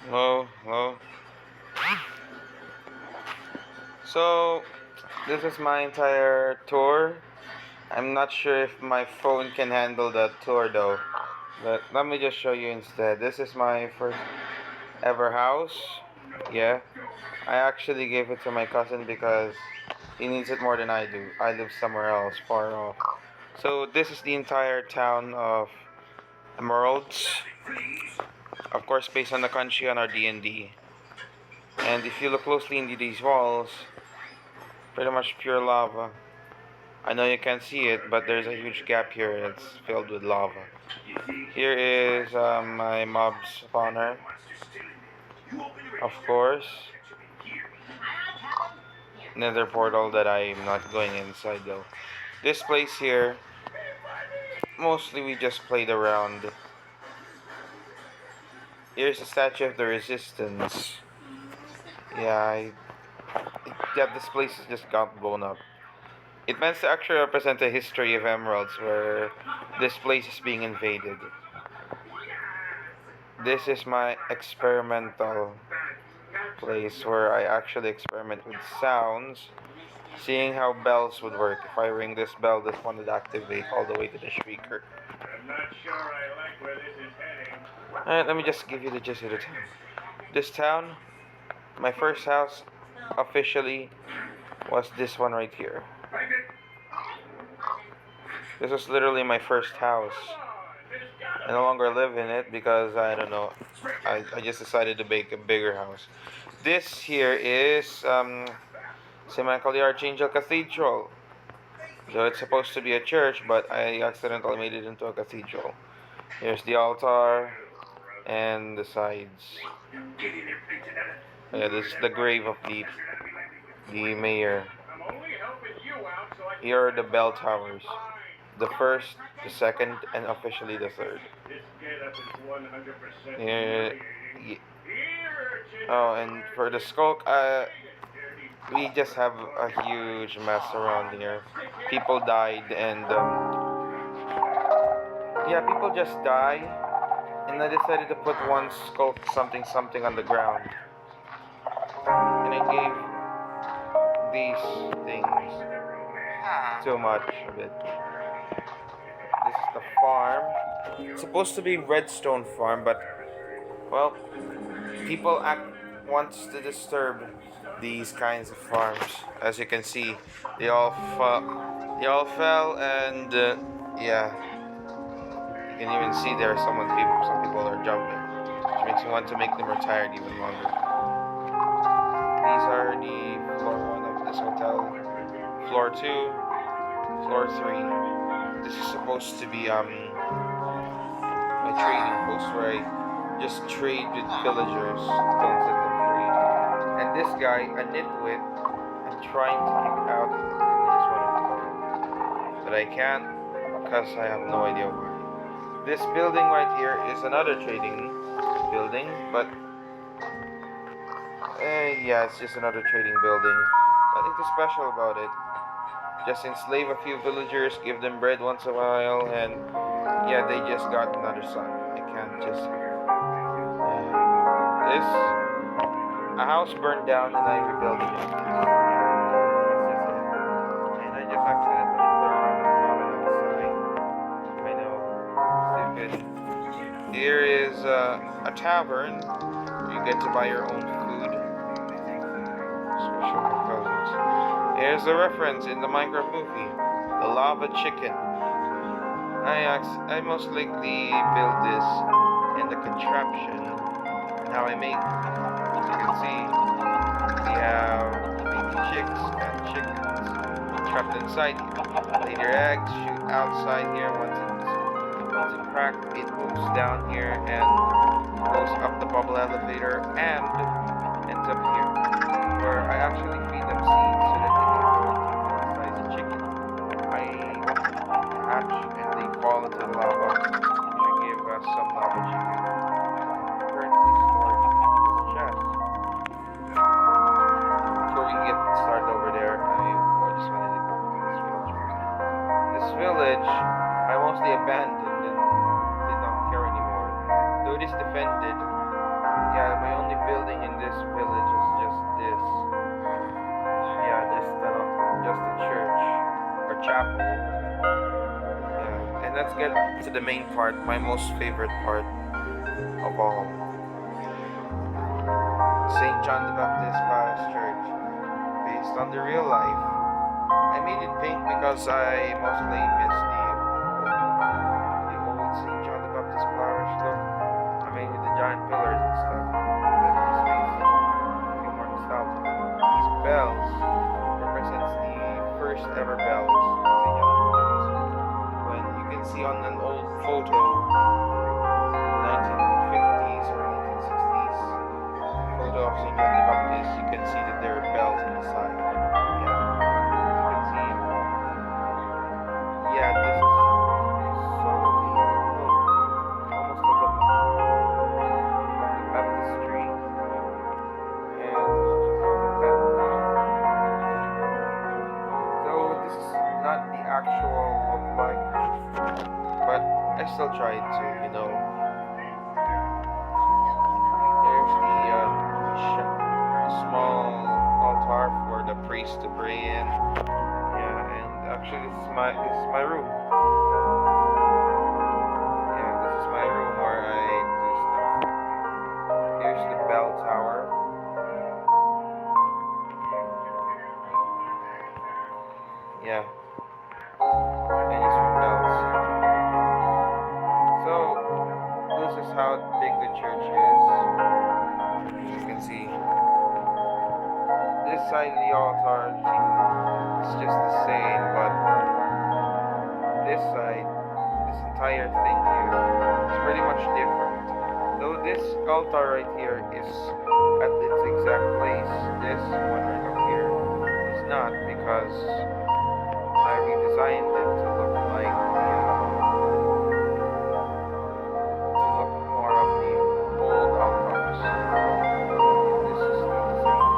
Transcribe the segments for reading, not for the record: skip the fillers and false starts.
Hello, hello. So, this is my entire tour. I'm not sure if my phone can handle that tour though. But let me just show you instead. This is my first ever house. Yeah. I actually gave it to my cousin because he needs it more than I do. I live somewhere else, far off. So, this is the entire town of Emeralds. Of course, based on the country on our D&D. And if you look closely into these walls, pretty much pure lava. I know you can't see it, but there's a huge gap here that's filled with lava. Here is my mob's spawner, of course. Nether portal that I'm not going inside though. This place here, mostly we just played around. Here's the statue of the resistance. Yeah, yeah, this place has just got blown up. It meant to actually represent the history of emeralds where this place is being invaded. This is my experimental place where I actually experiment with sounds, seeing how bells would work. If I ring this bell, this one would activate all the way to the speaker. I'm not sure I like where this is heading. Alright, let me just give you the gist of the town. This town, my first house officially was this one right here. This was literally my first house. I no longer live in it because I don't know. I just decided to make a bigger house. This here is St. Michael the Archangel Cathedral. So it's supposed to be a church, but I accidentally made it into a cathedral. Here's the altar and the sides. Yeah, this is the grave of the mayor. Here are the bell towers. The first, the second, and officially the third. Yeah, oh, and for the skulk, we just have a huge mess around here. People died, and yeah, people just die, and I decided to put one skulk something something on the ground, and I gave these things too much of it. This is the farm. It's supposed to be Redstone Farm, but well, people wants to disturb these kinds of farms. As you can see, they all fell, and yeah, you can even see there some people are jumping, which makes me want to make them retired even longer. These are the floor one of this hotel, floor two, floor three. This is supposed to be my trading post where I just trade with villagers, don't set them free. And this guy, a nitwit, I'm trying to kick out, and he's one of them. But I can't because I have no idea why. This building right here is another trading building, but yeah, it's just another trading building. Nothing too special about it. Just enslave a few villagers, give them bread once a while, and yeah, they just got another son. I can't just. This a house burned down and I rebuilt it. Yeah, that's just it. And I just accidentally put a random comment outside. I know, stupid. Here is a tavern where you get to buy your own food. Special proposals. Here's a reference in the Minecraft movie, the lava chicken. I most likely built this in the contraption. And how I make, as you can see, we have baby chicks and chickens trapped inside here. Lay their eggs, shoot outside here. Once it's cracked, it moves down here and goes up the bubble elevator and ends up here, where I actually feed them seeds so that they can grow into full-size chicken. I hatch and they fall into the lava, which should give us some lava chicken. Currently stored in this chest. Before we get started over there, I just wanted to go to this village. This village, I mostly abandoned and did not care anymore. Though it is defended, yeah, yeah, my only building in this village is just this. Yeah, just a church or chapel. Yeah, and let's get to the main part, my most favorite part of all. St. John the Baptist Parish Church, based on the real life. I made it pink because I mostly miss the old St. John the Baptist Parish look. I made with the giant pillars and stuff. Let this space feel more nostalgic. These bells represents the first ever bells in St. John the Baptist. When you can see on an old photo, 1950s or 1960s photo of St. John the Baptist, you can see that there are bells on the side. Yeah, you can see. Yeah, this is solely look, almost a look from the baptistry and though this is not the actual look like, but I still tried to, you know. Here's the small altar for the priest to pray in. Yeah, and actually this is my room. Yeah, this is my room where I do stuff. Here's the bell tower. Yeah, and just ring bells. So this is how big the church is. As you can see, this side of the altar it's just the same, but this side, this entire thing here, is pretty much different. Though this altar right here is at its exact place, this one right up here is not, because I redesigned it to look like to look more of the old altars. This is still the same.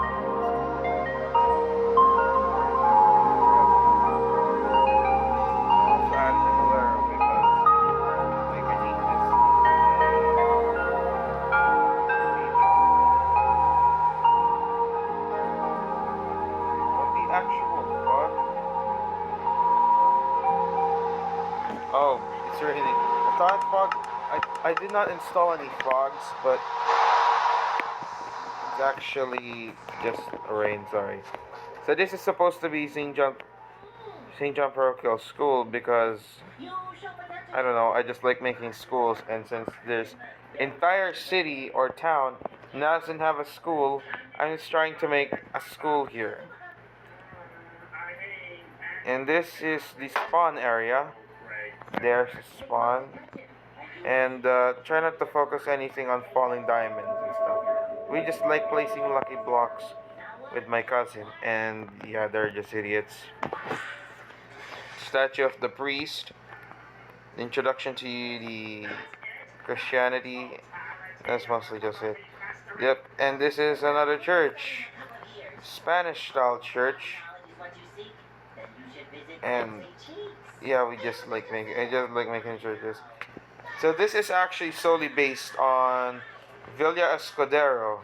Also added the bolero because like I need this what the actual fuck? Oh, it's raining. I thought fog. I did not install any fogs, but it's actually just rain. Sorry. So this is supposed to be St. John Parochial School because I don't know. I just like making schools, and since there's entire city or town doesn't have a school, I'm just trying to make a school here. And this is the spawn area. There's the spawn. And try not to focus anything on falling diamonds and stuff. We just like placing lucky blocks with my cousin, and yeah, they're just idiots. Statue of the priest. The introduction to the Christianity. That's mostly just it. Yep, and this is another church. Spanish style church. And yeah, I just like making churches. So this is actually solely based on Villa Escudero.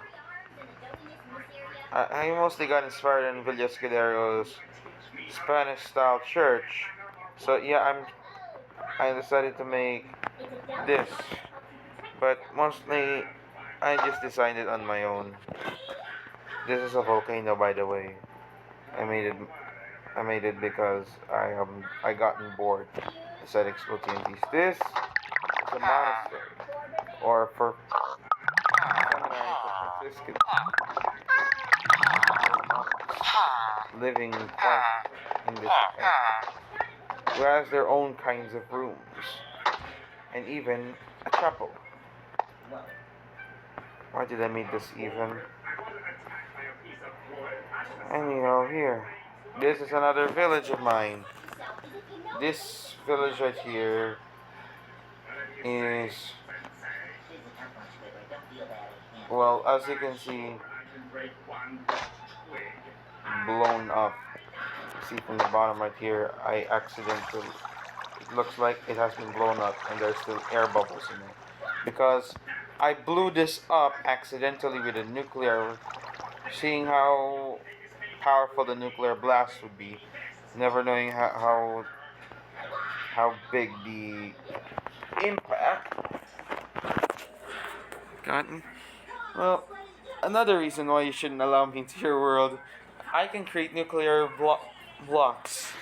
I mostly got inspired in Villa Escudero's Spanish style church. So yeah, I decided to make this. But mostly I just designed it on my own. This is a volcano, by the way. I made it because I gotten bored. I said explode TNTs. This is a monastery, or for seminary for Franciscans, living quiet in this area, who has their own kinds of rooms, and even a chapel. Why did I make this even? And you know, here, this is another village of mine. This village right here is, well, as you can see, blown up. See from the bottom right here, I accidentally, it looks like it has been blown up and there's still air bubbles in it. Because I blew this up accidentally with a nuclear, seeing how powerful the nuclear blast would be, never knowing how big the impact. Gotten. Well, another reason why you shouldn't allow me into your world, I can create nuclear blocks,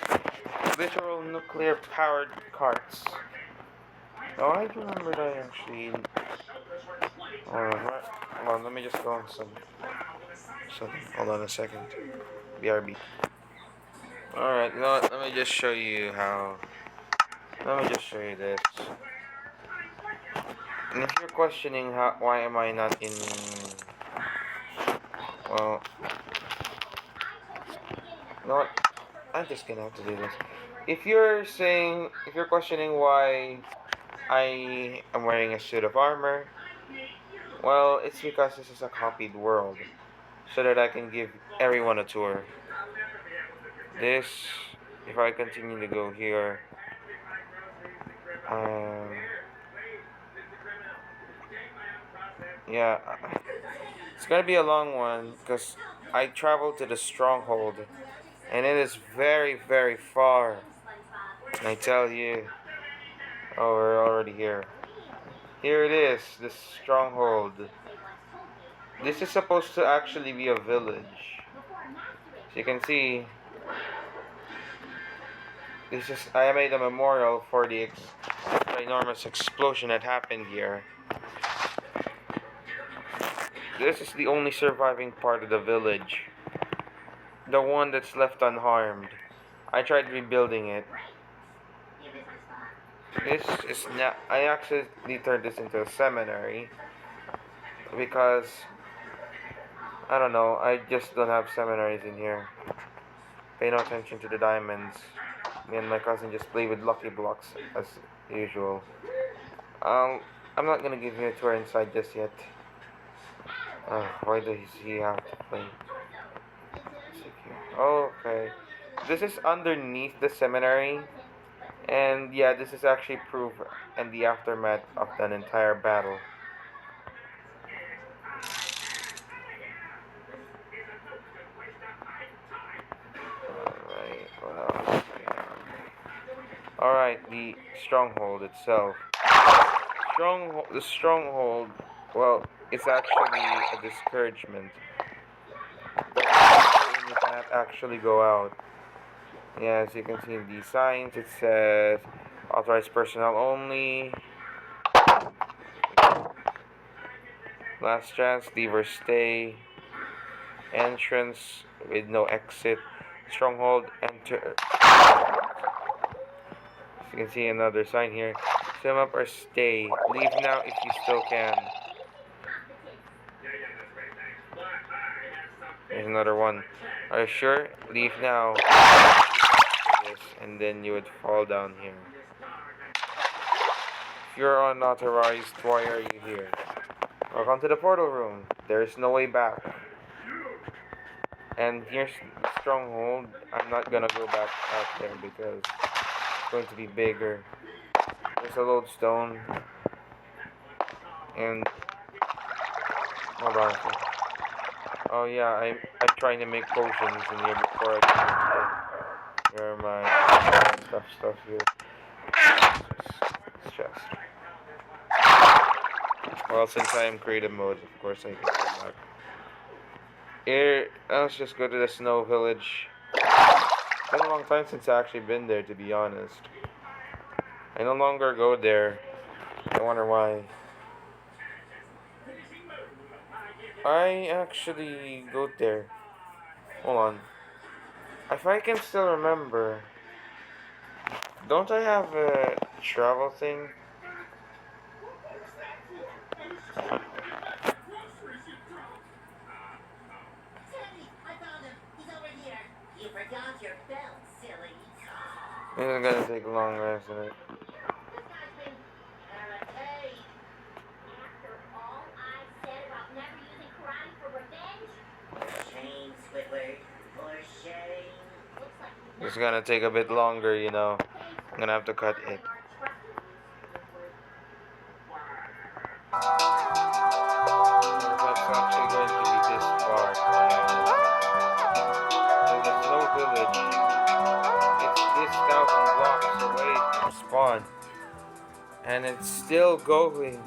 literal nuclear powered carts. Oh, I remember that actually. Hold on, let me just go on some. Hold on a second. BRB. Alright, you know what? Let me just show you how. Let me just show you this. And if you're questioning why am I not in, well, you know what? I'm just gonna have to do this. If you're questioning why I am wearing a suit of armor, well, it's because this is a copied world, so that I can give everyone a tour. This, if I continue to go here, um, yeah, it's gonna be a long one because I traveled to the stronghold, and it is very, very far. And I tell you, oh, we're already here. Here it is, the stronghold. This is supposed to actually be a village. So you can see, this is I made a memorial for the enormous explosion that happened here. This is the only surviving part of the village. The one that's left unharmed. I tried rebuilding it. This is now. I actually turned this into a seminary because I don't know. I just don't have seminaries in here. Pay no attention to the diamonds. Me and my cousin just play with lucky blocks as usual. I'm not gonna give you a tour inside just yet. Why does he have to play? Okay. This is underneath the seminary. And yeah, this is actually proof and the aftermath of an entire battle. Alright, what else? Alright, the stronghold itself. The stronghold, well, it's actually a discouragement. You cannot actually go out. Yeah, as you can see in these signs, it says authorized personnel only. Last chance, leave or stay. Entrance with no exit. Stronghold, enter. As you can see another sign here. Swim up or stay. Leave now if you still can. There's another one. Are you sure? Leave now. And then you would fall down here. If you're unauthorized, why are you here? Welcome to the portal room. There is no way back. And here's stronghold. I'm not gonna go back out there because it's going to be bigger. There's a lodestone. And hold on. Oh yeah, I'm trying to make potions in here before I do. Where are my stuff here? It's chest. Well, since I am creative mode, of course I can go back. Here, let's just go to the snow village. It's been a long time since I actually been there, to be honest. I no longer go there. I wonder why. I actually go there. Hold on. If I can still remember, don't I have a travel thing? It's gonna take a long rest of it. It's gonna take a bit longer, you know. I'm gonna have to cut it. And it's still going.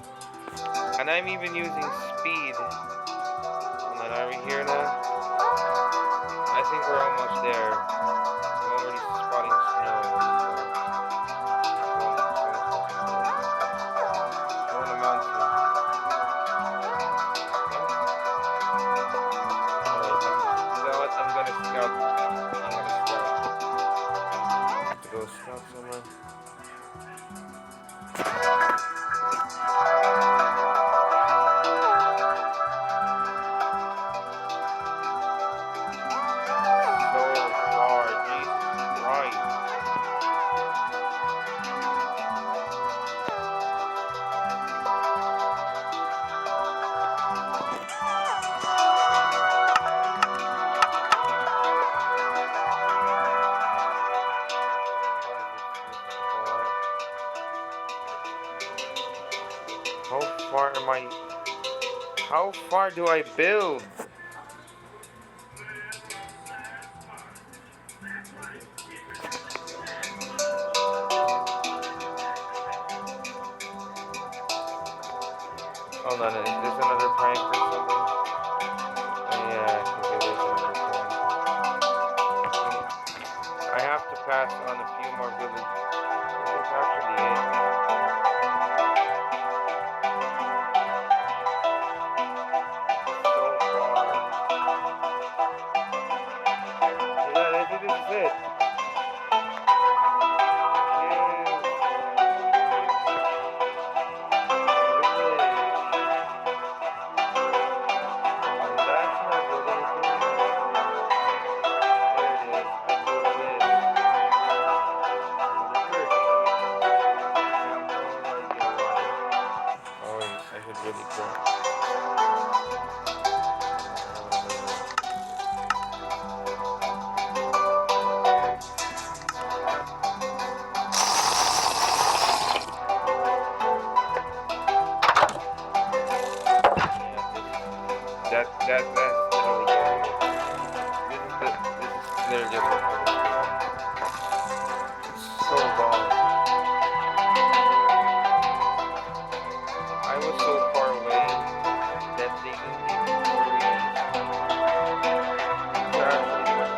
And I'm even using speed. Hold on, are we here now? I think we're almost there. I'm already spotting snow. Go on the mountain. Alright, you know what? I'm gonna scout. I'm gonna scout. To go scout somewhere. So far, Jesus Christ. How far am I? How far do I build? Hold on, is this another prank or something? Oh, yeah, I think it is another prank. I have to pass on a few more villages. This is actually it. So far. Yeah, I think this is it. That's literally just so long. I was so far away that they didn't give me trees. So actually they were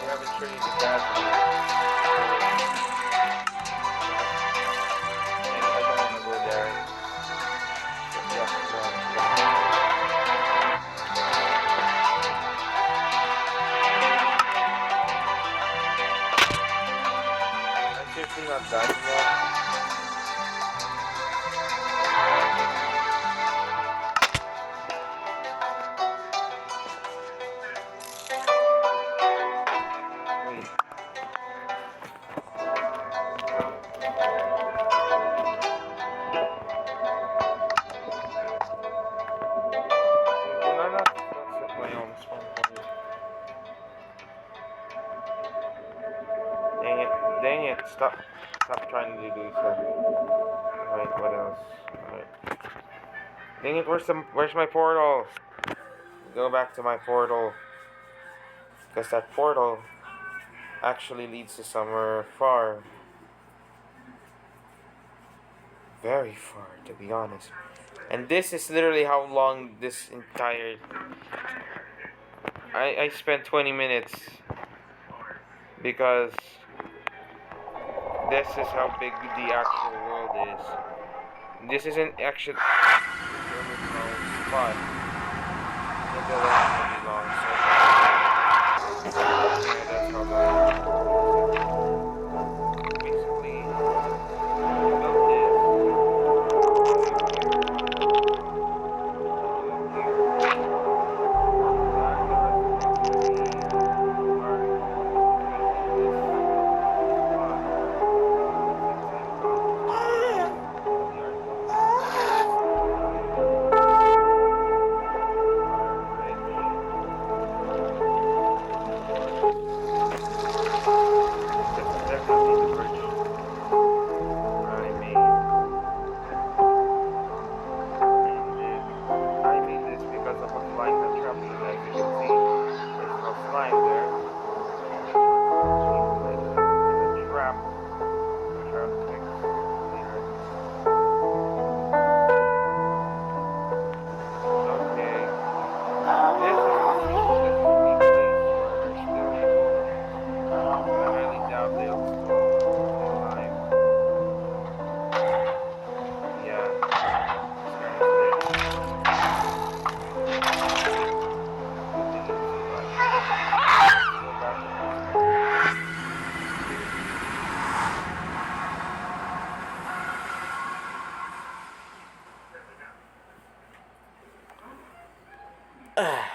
we haven't traded the gas and I don't want to go there. I'm seriously not done yet. Wait. Can I not set my own spawn point? Dang it. Dang it. Stop. Stop trying to do stuff. Alright, what else? Alright. Dang it, where's my portal? Go back to my portal. Because that portal actually leads to somewhere far. Very far, to be honest. And this is literally how long this entire... I spent 20 minutes. Because this is how big the actual world is. This isn't actually the original spot. It's a relatively long, so yeah, that's how long. Basically, built A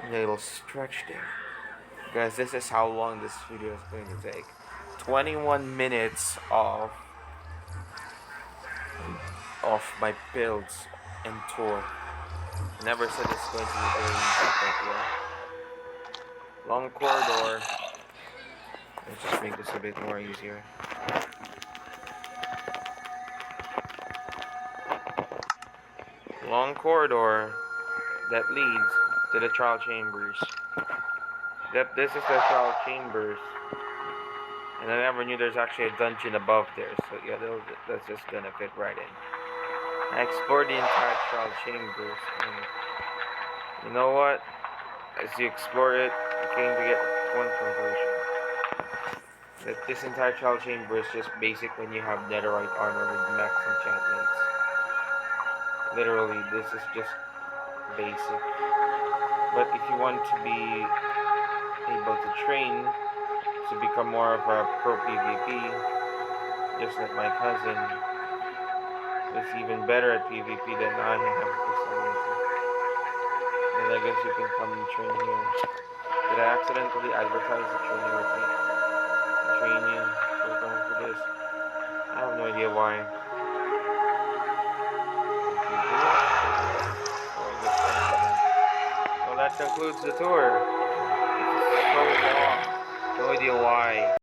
little stretch there. Guys, this is how long this video is going to take. 21 minutes of my builds and tour. I never said it's going to be very easy, but yeah. Long corridor. Let's just make this a bit more easier. Long corridor that leads to the trial chambers. Yep, this is the trial chambers. And I never knew there's actually a dungeon above there. So yeah, that's just gonna fit right in. I explored the entire trial chambers, and you know what? As you explore it, you came to get one conclusion. That this entire trial chamber is just basic when you have netherite armor with max enchantments. Literally, this is just basic. But if you want to be able to train to become more of a pro PvP, just like my cousin, who's even better at PvP than I am for some reason, then I guess you can come and train here. Did I accidentally advertise the training routine? The training program for this? I have no idea why. Well, that concludes the tour. It's so long. No idea why.